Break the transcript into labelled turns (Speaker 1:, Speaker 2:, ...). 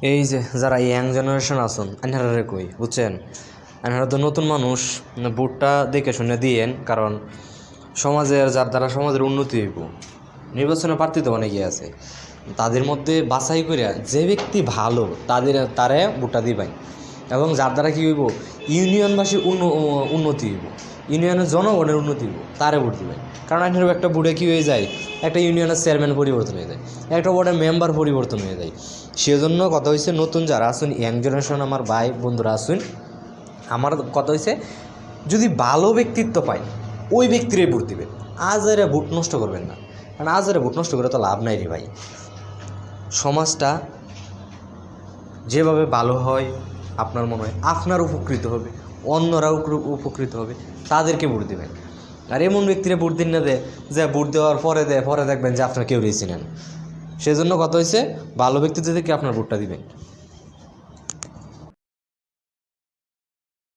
Speaker 1: এই যে যারা ইয়াং জেনারেশন আছেন আনহারে কই বুঝছেন, আনহারা তো নতুন মানুষ, ভোটটা দেখে শুনে দিয়েন, কারণ সমাজের যার দ্বারা সমাজের উন্নতি হইব। নির্বাচনে প্রার্থী তো অনেকেই আছে, তাদের মধ্যে বাছাই করে যে ব্যক্তি ভালো তারে ভোটটা দিবেন, এবং যার দ্বারা কী হইব ইউনিয়নবাসীর উন্নতি হইব, ইউনিয়নের জনগণের উন্নতি হইব, তারে ভোট দিবেন। কারণ এখানে একটা ভোটে কী হয়ে যায়, একটা ইউনিয়নের চেয়ারম্যান পরিবর্তন হয়ে যায়, একটা ওয়ার্ডের মেম্বার পরিবর্তন হয়ে যায়। সেজন্য কথা হয়েছে নতুন যারা আসুন, ইয়াং জেনারেশন আমার ভাই বন্ধুরা আসুন, আমার কথা হয়েছে যদি ভালো ব্যক্তিত্ব পায় ওই ব্যক্তিরই ভোট দিবেন, আজ এরা ভোট নষ্ট করবেন না। কারণ আজ এরা ভোট নষ্ট করে তো লাভ নাই রে ভাই। সমাজটা যেভাবে ভালো হয় আপনার মনে হয় আপনার উপকৃত হবে, অন্যরাও উপকৃত হবে, তাদেরকে ভোট দেবেন। আর এমন ব্যক্তিরা ভোট দিন না যে ভোট দেওয়ার পরে দেখবেন যে আপনার কেউ রেছি নেন। সেজন্য কথা হয়েছে ভালো ব্যক্তিদেরকে আপনার ভোটটা দিবেন।